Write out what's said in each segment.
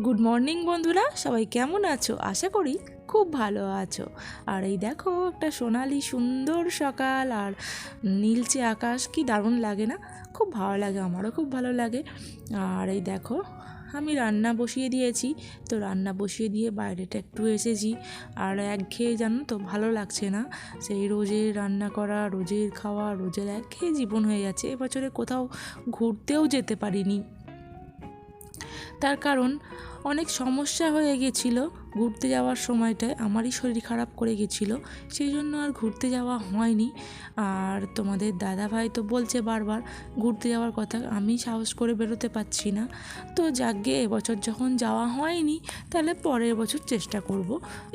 Good morning বন্ধুরা, সবাই কেমন আছো? আশা করি খুব ভালো আছো। আর এই দেখো, একটা সোনালি সুন্দর সকাল আর নীলচে আকাশ, কি দারুণ লাগে না? খুব ভালো লাগে, আমারও খুব ভালো লাগে। আর এই দেখো, আমি রান্না বসিয়ে দিয়েছি। তো রান্না বসিয়ে দিয়ে বাইরেটা একটু এসেছি। আর একঘেয়ে জানো তো, ভালো লাগছে না। সেই রোজের রান্না করা, রোজের খাওয়া, রোজের একঘেয়ে জীবন হয়ে যাচ্ছে। এবছরে কোথাও ঘুরতেও যেতে পারিনি। তার কারণ অনেক সমস্যা হয়ে গেছিলো। ঘুরতে যাওয়ার সময়টায় আমারই শরীর খারাপ করে গেছিলো, সেই জন্য আর ঘুরতে যাওয়া হয়নি। আর তোমাদের দাদাভাই তো বলছে বারবার ঘুরতে যাওয়ার কথা, আমি সাহস করে বেরোতে পারছি না। তো যাকগে, এবছর যখন যাওয়া হয়নি তাহলে পরের বছর চেষ্টা করব।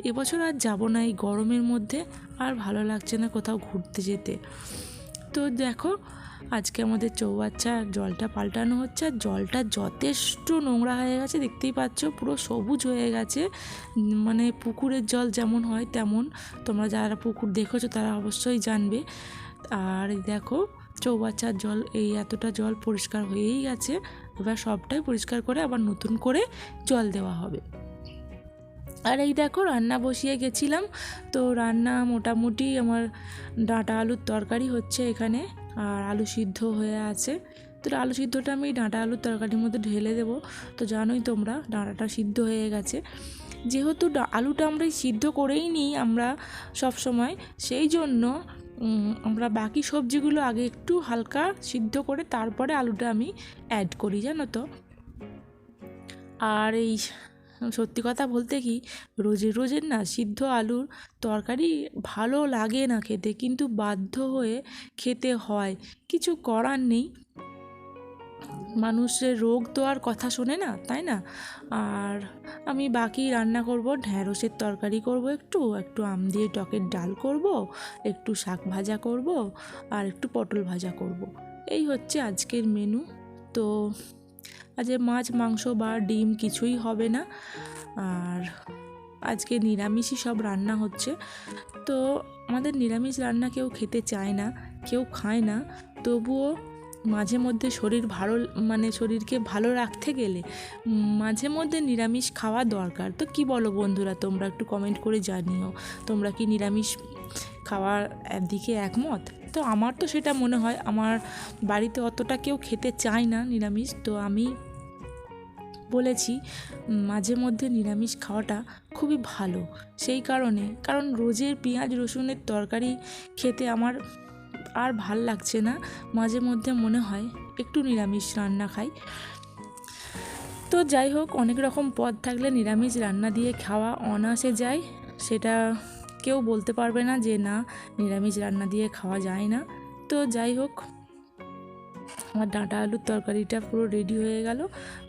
এবছর আর যাব না, এই গরমের মধ্যে আর ভালো লাগছে না কোথাও ঘুরতে যেতে। তো দেখো, আজকে আমাদের চৌবাচ্চার জলটা পাল্টানো হচ্ছে। আর জলটা যথেষ্ট নোংরা হয়ে গেছে, দেখতেই পাচ্ছ, পুরো সবুজ হয়ে গেছে। মানে পুকুরের জল যেমন হয় তেমন। তোমরা যারা পুকুর দেখেছো তারা অবশ্যই জানবে। আর দেখো, চৌবাচ্চার জল এই এতটা জল পরিষ্কার হয়েই গেছে। এবার সবটাই পরিষ্কার করে আবার নতুন করে জল দেওয়া হবে। আর এই দেখো, রান্না বসিয়ে গেছিলাম। তো রান্না মোটামুটি আমার ডাঁটা আলুর তরকারি হচ্ছে এখানে, আর আলু সিদ্ধ হয়ে আছে। তো আলু সিদ্ধটা আমি ডাঁটা আলুর তরকারির মধ্যে ঢেলে দেবো। তো জানোই তোমরা, ডাঁটাটা সিদ্ধ হয়ে গেছে। যেহেতু আলুটা আমরা সিদ্ধ করেই নিই আমরা সব সময়, সেই জন্য আমরা বাকি সবজিগুলো আগে একটু হালকা সিদ্ধ করে তারপরে আলুটা আমি অ্যাড করি, জানো তো। আর এই সত্যি কথা বলতে কি, রোজের রোজের না সিদ্ধ আলুর তরকারি ভালো লাগে না খেতে, কিন্তু বাধ্য হয়ে খেতে হয়, কিছু করার নেই। মানুষের রোগ তো আর কথা শোনে না, তাই না? আর আমি বাকি রান্না করব, ঢ্যাঁড়সের তরকারি করব, একটু একটু আম দিয়ে টকের ডাল করব, একটু শাক ভাজা করব, আর একটু পটল ভাজা করব। এই হচ্ছে আজকের মেনু। তো আজ মাছ মাংস বা ডিম কিছুই হবে না। আর আজকে নিরামিষই সব রান্না হচ্ছে। তো আমাদের নিরামিষ রান্না কেউ খেতে চায় না, কেউ খায় না। তবুও মাঝে মধ্যে শরীরকে ভালো রাখতে গেলে মাঝে মধ্যে নিরামিষ খাওয়া দরকার। তো কি বলো বন্ধুরা, তোমরা একটু কমেন্ট করে জানিও, তোমরা কি নিরামিষ খাওয়ার দিকে একমত? তো আমার তো সেটা মনে হয়। আমার বাড়িতে অতটা কেউ খেতে চায় না নিরামিষ, তো আমি বলেছি মাঝে মধ্যে নিরামিষ খাওয়াটা খুবই ভালো। সেই কারণ রোজের পেঁয়াজ রসুনের তরকারি খেতে আমার আর ভাল লাগছে না। মাঝে মধ্যে মনে হয় একটু নিরামিষ রান্না খাই। তো যাই হোক, অনেক রকম পদ থাকলে নিরামিষ রান্না দিয়ে খাওয়া অনায়াসে যায়। সেটা কেউ বলতে পারবে না যে না, নিরামিষ রান্না দিয়ে খাওয়া যায় না। তো যাই হোক, আমার ডাঁটা আলুর তরকারিটা পুরো রেডি হয়ে গেল।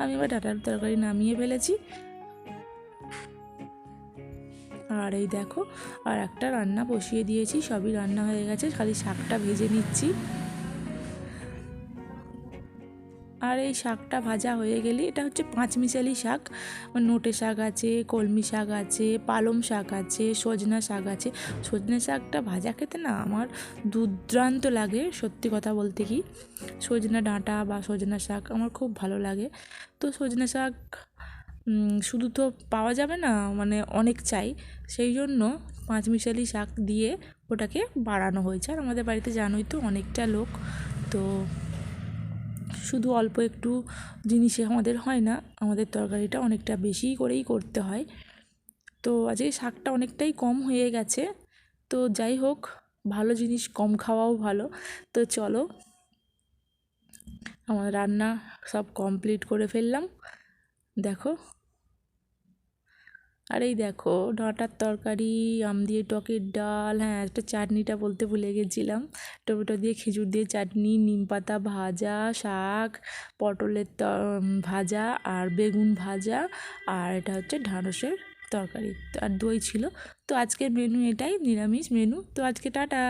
আমি এবার ডাঁটা আলুর তরকারি নামিয়ে ফেলেছি। আর এই দেখো, আর একটা রান্না বসিয়ে দিয়েছি, সবই রান্না হয়ে গেছে, খালি শাকটা ভেজে নিচ্ছি। আর এই শাকটা ভাজা হয়ে গেলে, এটা হচ্ছে পাঁচমিশালি শাক। নোটে শাক আছে, কলমি শাক আছে, পালং শাক আছে, সজনা শাক আছে। সজনে শাকটা ভাজা খেতে না আমার দুর্দান্ত লাগে, সত্যি কথা বলতে কি। সজনা ডাঁটা বা সজনা শাক আমার খুব ভালো লাগে। তো সজনা শাক শুধু তো পাওয়া যাবে না, মানে অনেক চাই, সেই জন্য পাঁচমিশালি শাক দিয়ে ওটাকে বাড়ানো হয়েছে। আর আমাদের বাড়িতে জানোই তো, অনেকটা লোক, তো শুধু অল্প একটু জিনিসে আমাদের হয় না, আমাদের তরকারিটা অনেকটা বেশি করেই করতে হয়। তো আজকে শাকটা অনেকটাই কম হয়ে গেছে। তো যাই হোক, ভালো জিনিস কম খাওয়াও ভালো। তো চলো, আমার রান্না সব কমপ্লিট করে ফেললাম, দেখো। আর এই দেখো, ডাঁটার তরকারি, আম দিয়ে টকের ডাল, হ্যাঁ একটা চাটনিটা বলতে ভুলে গেছিলাম, টমেটো দিয়ে খেজুর দিয়ে চাটনি, নিম পাতা ভাজা, শাক, পটলের ভাজা, আর বেগুন ভাজা, আর এটা হচ্ছে ঢ্যাঁড়সের তরকারি, আর দই ছিল। তো আজকের মেনু এটাই, নিরামিষ মেনু। তো আজকে টাটা।